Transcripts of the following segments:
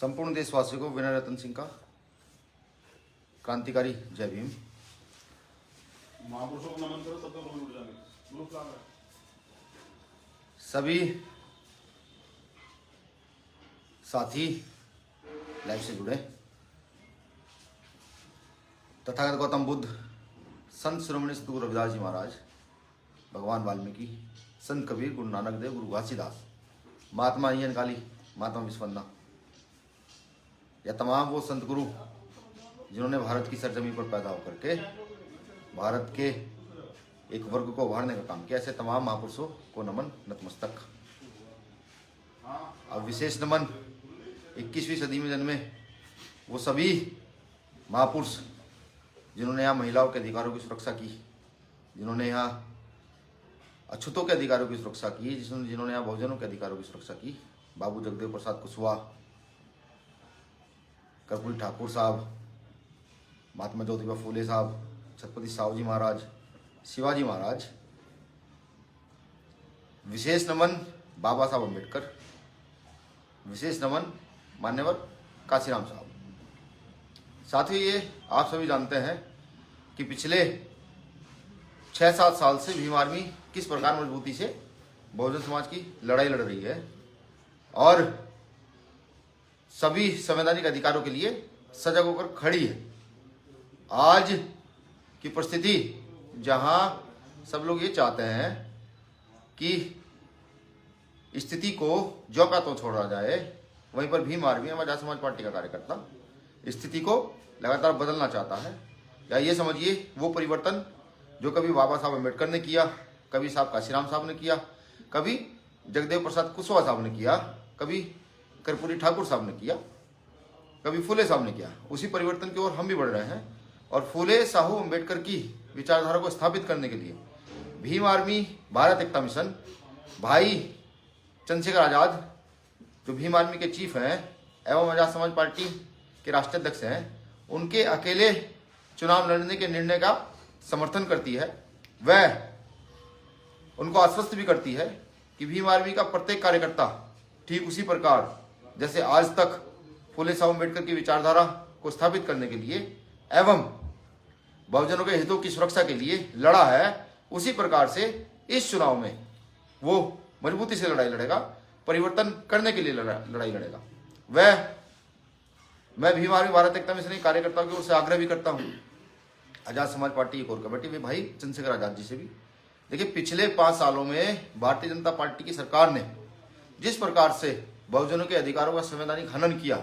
संपूर्ण देशवासियों को विनय रतन सिंह का क्रांतिकारी जय भीम। महापुरुषों को नमन करो, तब तक लोग उठ जाएंगे। ग्रुप कहाँ है? सभी साथी लाइव से जुड़े। तथागत गौतम बुद्ध, संत शिरोमणि सतगुरु रविदास जी महाराज, भगवान वाल्मीकि, संत कबीर, गुरु नानक देव, गुरु घासीदास, महात्मा अय्यन काली, महात्मा विश्वंदा, या तमाम वो संत गुरु जिन्होंने भारत की सरजमी पर पैदा होकर के भारत के एक वर्ग को उभारने का काम किया, ऐसे तमाम महापुरुषों को नमन, नतमस्तक। अब विशेष नमन 21वीं सदी में जन्मे वो सभी महापुरुष जिन्होंने यहाँ महिलाओं के अधिकारों की सुरक्षा की, जिन्होंने यहाँ अछूतों के अधिकारों की सुरक्षा की, जिन्होंने यहाँ बहुजनों के अधिकारों की सुरक्षा की। बाबू जगदेव प्रसाद कुशवाहा, कर्पूरी ठाकुर साहब, महात्मा ज्योतिबा फूले साहब, छत्रपति साहू जी महाराज, शिवाजी महाराज। विशेष नमन बाबा साहब अम्बेडकर, विशेष नमन मान्यवर काशीराम साहब। साथियों, ये आप सभी जानते हैं कि पिछले 6-7 साल से भीम आर्मी किस प्रकार मजबूती से बहुजन समाज की लड़ाई लड़ रही है और सभी संवैधानिक अधिकारों के लिए सजग होकर खड़ी है। आज की परिस्थिति जहां सब लोग ये चाहते हैं कि स्थिति को जो का तो छोड़ा जाए, वहीं पर भीम आर्मी आजाद समाज पार्टी का कार्यकर्ता स्थिति को लगातार बदलना चाहता है। या ये समझिए वो परिवर्तन जो कभी बाबा साहब अम्बेडकर ने किया, कभी साहब काशीराम साहब ने किया, कभी जगदेव प्रसाद कुशवाहा साहब ने किया, कभी कर्पूरी ठाकुर साहब ने किया, कभी फूले साहब ने किया, उसी परिवर्तन की ओर हम भी बढ़ रहे हैं। और फूले साहू अम्बेडकर की विचारधारा को स्थापित करने के लिए भीम आर्मी भारत एकता मिशन, भाई चंद्रशेखर आजाद जो भीम आर्मी के चीफ हैं एवं आजाद समाज पार्टी के राष्ट्रीय अध्यक्ष हैं, उनके अकेले चुनाव लड़ने के निर्णय का समर्थन करती है। वह उनको आश्वस्त भी करती है कि भीम आर्मी का प्रत्येक कार्यकर्ता ठीक उसी प्रकार जैसे आज तक फूले साहू अम्बेडकर की विचारधारा को स्थापित करने के लिए एवं बहुजनों के हितों की सुरक्षा के लिए लड़ा है, उसी प्रकार से इस चुनाव में वो मजबूती से लड़ाई लड़ेगा, परिवर्तन करने के लिए लड़ाई लड़ेगा। मैं भीम आर्मी भारत एकता मिशन कार्यकर्ताओं की ओर से आग्रह भी करता हूं, आजाद समाज पार्टी की कोर कमेटी में भाई चंद्रशेखर आजाद जी से भी। देखिए, पिछले 5 सालों में भारतीय जनता पार्टी की सरकार ने जिस प्रकार से बहुजनों के अधिकारों का संवैधानिक हनन किया,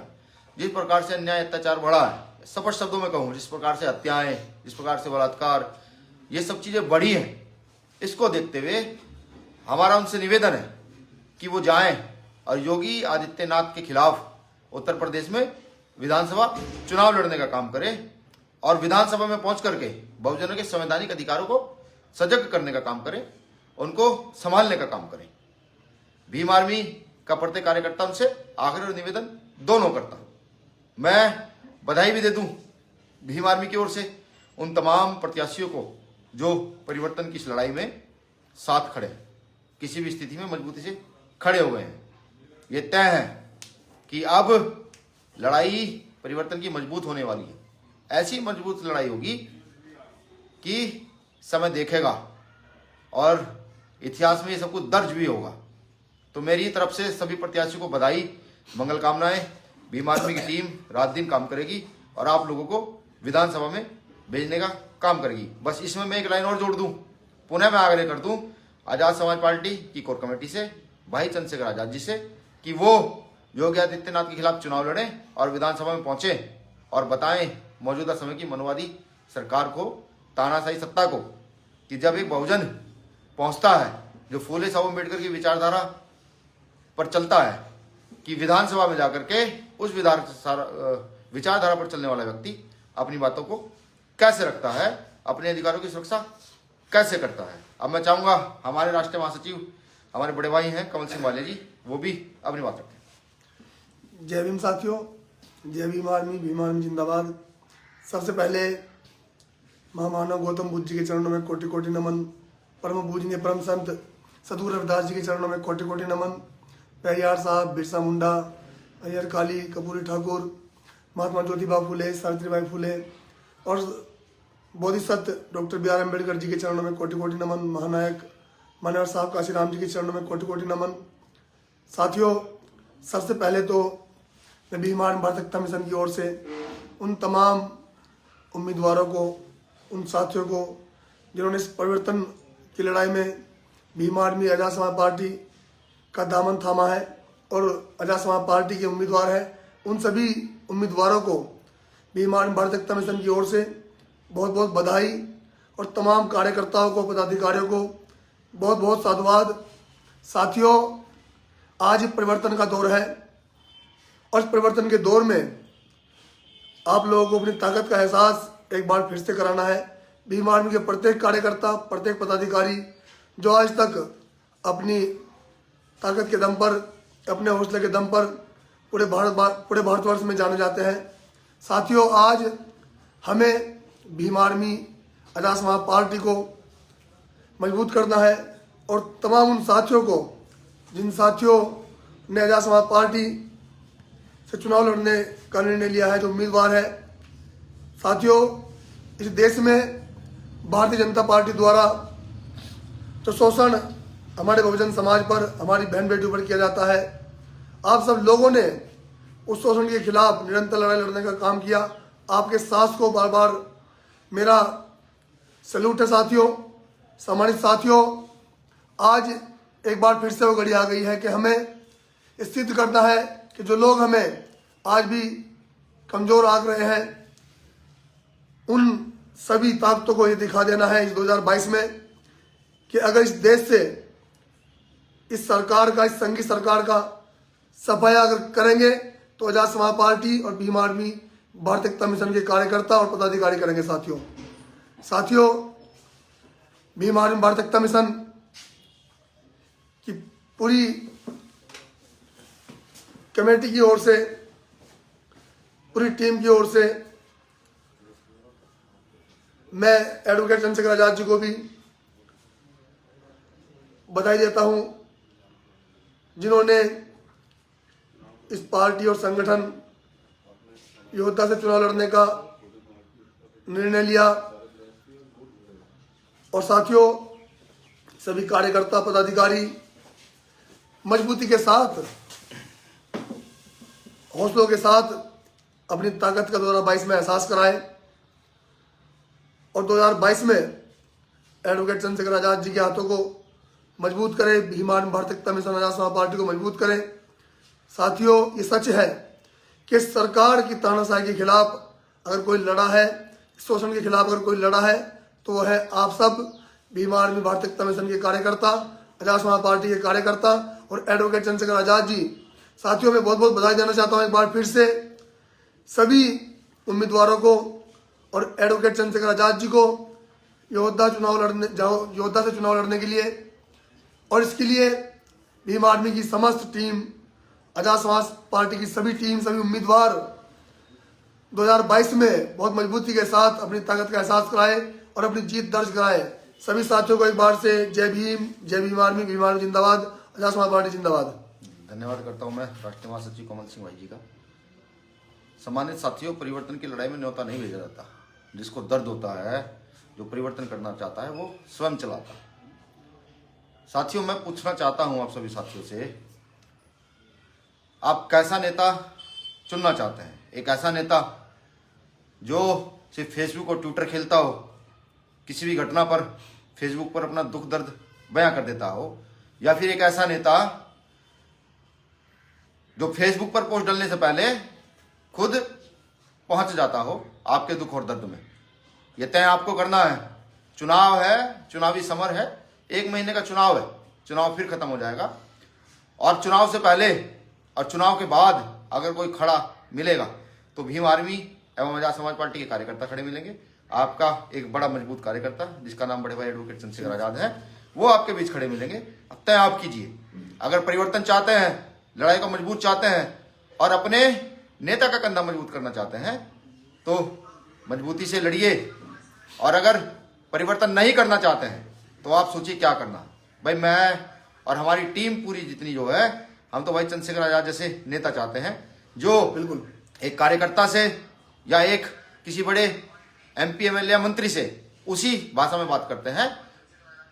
जिस प्रकार से अन्याय अत्याचार बढ़ा है, स्पष्ट शब्दों में कहूं, जिस प्रकार से हत्याएं, जिस प्रकार से बलात्कार, ये सब चीजें बढ़ी हैं, इसको देखते हुए हमारा उनसे निवेदन है कि वो जाएं और योगी आदित्यनाथ के खिलाफ उत्तर प्रदेश में विधानसभा चुनाव लड़ने का काम करें और विधानसभा में पहुंच करके बहुजनों के संवैधानिक अधिकारों को सजग करने का काम करें, उनको संभालने का काम करें। भीम आर्मी का प्रत्येक कार्यकर्ता उनसे आग्रह और निवेदन दोनों करता हूं। मैं बधाई भी दे दूं भीम आर्मी की ओर से उन तमाम प्रत्याशियों को जो परिवर्तन की इस लड़ाई में साथ खड़े हैं, किसी भी स्थिति में मजबूती से खड़े हो गए हैं। ये तय है कि अब लड़ाई परिवर्तन की मजबूत होने वाली है। ऐसी मजबूत लड़ाई होगी कि समय देखेगा और इतिहास में ये सब कुछ दर्ज भी होगा। तो मेरी तरफ से सभी प्रत्याशियों को बधाई, मंगल कामनाएं। भीम आर्मी की टीम रात दिन काम करेगी और आप लोगों को विधानसभा में भेजने का काम करेगी। बस इसमें मैं एक लाइन और जोड़ दूं, पुनः मैं आग्रह कर दूं आजाद समाज पार्टी की कोर कमेटी से, भाई चंद्रशेखर आजाद जी से, कि वो योगी आदित्यनाथ के खिलाफ चुनाव लड़ें और विधानसभा में पहुंचे और बताएं मौजूदा समय की मनोवादी सरकार को, तानाशाही सत्ता को, कि जब एक बहुजन पहुंचता है जो फूले साहू अम्बेडकर की विचारधारा पर चलता है, कि विधानसभा में जाकर के उस विचारधारा पर चलने वाला व्यक्ति अपनी बातों को कैसे रखता है, अपने अधिकारों की सुरक्षा कैसे करता है। अब मैं चाहूंगा हमारे राष्ट्रीय महासचिव, हमारे बड़े भाई हैं कमल सिंह वाले जी, वो भी अपनी बात रखें। जय भीम साथियों, जय भीम आर्मी जिंदाबाद। सबसे पहले महामानव गौतम बुद्ध जी के चरणों में कोटि कोटि नमन। परम पूजनीय परम संत सतगुरु रविदास जी के चरणों में कोटि कोटि नमन। पेरियार साहब, बिरसा मुंडा, अय्यर काली, कपूरी ठाकुर, महात्मा ज्योतिबा फुले, सावित्रीबाई फुले और Bodhisattva doctor B R Ambedkar ji के चरणों में कोटि कोटि नमन। महानायक मान्यवर साहब काशीराम जी के चरणों में कोटि कोटि नमन। साथियों, सबसे पहले तो मैं भीम भारत एकता मिशन की ओर से उन तमाम उम्मीदवारों को, उन साथियों को जिन्होंने इस परिवर्तन की लड़ाई में भीम आर्मी आजाद समाज पार्टी का दामन थामा है और आजाद समाज पार्टी के उम्मीदवार हैं, उन सभी उम्मीदवारों को भीम आर्मी भारत एकता मिशन की ओर से बहुत बहुत बधाई और तमाम कार्यकर्ताओं को, पदाधिकारियों को बहुत बहुत साधुवाद। साथियों, आज परिवर्तन का दौर है और इस परिवर्तन के दौर में आप लोगों को अपनी ताकत का एहसास एक बार फिर से कराना है। भीम आर्मी के प्रत्येक कार्यकर्ता, प्रत्येक पदाधिकारी जो आज तक अपनी ताकत के दम पर, अपने हौसले के दम पर पूरे भारतवर्ष में जाने जाते हैं। साथियों, आज हमें भीम आर्मी आजाद समाज पार्टी को मजबूत करना है और तमाम उन साथियों को, जिन साथियों ने आजाद समाज पार्टी से चुनाव लड़ने का निर्णय लिया है, जो उम्मीदवार है। साथियों, इस देश में भारतीय जनता पार्टी द्वारा जो शोषण हमारे बहुजन समाज पर, हमारी बहन बेटियों पर किया जाता है, आप सब लोगों ने उस शोषण के खिलाफ निरंतर लड़ाई लड़ने का काम किया। आपके साहस को बार बार मेरा सैल्यूट है। साथियों, सम्मानित साथियों, आज एक बार फिर से वो घड़ी आ गई है कि हमें सिद्ध करना है कि जो लोग हमें आज भी कमजोर आंक रहे हैं, उन सभी ताकतों को ये दिखा देना है इस 2022 में कि अगर इस देश से, इस सरकार का, इस संघी सरकार का सफाया अगर करेंगे तो आजाद समाज पार्टी और भीम आर्मी भारत एकता मिशन के कार्यकर्ता और पदाधिकारी करेंगे। साथियों, भीम आर्मी भारत एकता मिशन की पूरी कमेटी की ओर से, पूरी टीम की ओर से मैं एडवोकेट चंद्रशेखर आजाद जी को भी बधाई देता हूं, जिन्होंने इस पार्टी और संगठन योद्धा से चुनाव लड़ने का निर्णय लिया। और साथियों, सभी कार्यकर्ता, पदाधिकारी मजबूती के साथ, हौसलों के साथ अपनी ताकत का 2022 में एहसास कराएं और 2022 में एडवोकेट चंद्रशेखर आजाद जी के हाथों को मजबूत करें, भीम आर्मी भारत एकता मिशन आजाद समाज पार्टी को मजबूत करें। साथियों, ये सच है कि सरकार की तानाशाही के खिलाफ अगर कोई लड़ा है, शोषण के खिलाफ अगर कोई लड़ा है, तो वह है आप सब भीम आर्मी भारत एकता मिशन के कार्यकर्ता, आजाद समाज पार्टी के कार्यकर्ता और एडवोकेट चंद्रशेखर आजाद जी। साथियों, मैं बहुत बहुत बधाई देना चाहता हूं एक बार फिर से सभी उम्मीदवारों को और एडवोकेट चंद्रशेखर आजाद जी को योद्धा से चुनाव लड़ने के लिए। और इसके लिए भीम आर्मी की समस्त टीम, आजाद समाज पार्टी की सभी टीम, सभी उम्मीदवार 2022 में बहुत मजबूती के साथ अपनी ताकत का एहसास कराए और अपनी जीत दर्ज कराए। सभी साथियों को एक बार से जय भीम आर्मी, भीम आर्मी जिंदाबाद, आजाद समाज पार्टी जिंदाबाद। धन्यवाद करता हूं मैं राष्ट्रीय महासचिव कमल सिंह भाई जी का। सम्मानित साथियों, परिवर्तन की लड़ाई में न्योता नहीं भेजा जाता। जिसको दर्द होता है, जो परिवर्तन करना चाहता है, वो स्वयं चलाता है। साथियों, मैं पूछना चाहता हूं आप सभी साथियों से, आप कैसा नेता चुनना चाहते हैं? एक ऐसा नेता जो सिर्फ फेसबुक और ट्विटर खेलता हो, किसी भी घटना पर फेसबुक पर अपना दुख दर्द बयां कर देता हो, या फिर एक ऐसा नेता जो फेसबुक पर पोस्ट डालने से पहले खुद पहुंच जाता हो आपके दुख और दर्द में? यह तय आपको करना है। चुनाव है, चुनावी समर है, 1 महीने का चुनाव है, चुनाव फिर खत्म हो जाएगा। और चुनाव से पहले और चुनाव के बाद अगर कोई खड़ा मिलेगा तो भीम आर्मी एवं आजाद समाज पार्टी के कार्यकर्ता खड़े मिलेंगे। आपका एक बड़ा मजबूत कार्यकर्ता, जिसका नाम बड़े भाई एडवोकेट चंद्रशेखर आजाद है, वो आपके बीच खड़े मिलेंगे। अब तय आप कीजिए। अगर परिवर्तन चाहते हैं, लड़ाई को मजबूत चाहते हैं और अपने नेता का कंधा मजबूत करना चाहते हैं, तो मजबूती से लड़िए। और अगर परिवर्तन नहीं करना चाहते हैं तो आप सोचिए क्या करना। भाई, मैं और हमारी टीम पूरी जितनी जो है, हम तो भाई चंद्रशेखर आजाद जैसे नेता चाहते हैं जो बिल्कुल एक कार्यकर्ता से या एक किसी बड़े एमपी एमएलए या मंत्री से उसी भाषा में बात करते हैं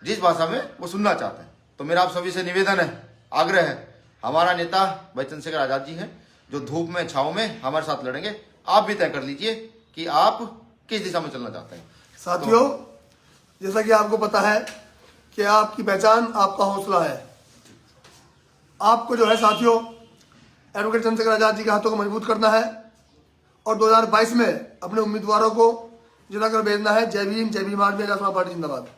जिस भाषा में वो सुनना चाहते हैं। तो मेरा आप सभी से निवेदन है, आग्रह है, हमारा नेता भाई चंद्रशेखर आजाद जी हैं जो धूप में छाव में हमारे साथ लड़ेंगे। आप भी तय कर लीजिए कि आप किस दिशा में चलना चाहते हैं। साथियों, जैसा कि आपको पता है कि आपकी पहचान आपका हौसला है। आपको जो है साथियों एडवोकेट चंद्रशेखर आजाद जी के हाथों को मजबूत करना है और 2022 में अपने उम्मीदवारों को जिताकर भेजना है। जय भीम, जय भीम आर्मी, राष्ट्रवादी पार्टी जिंदाबाद।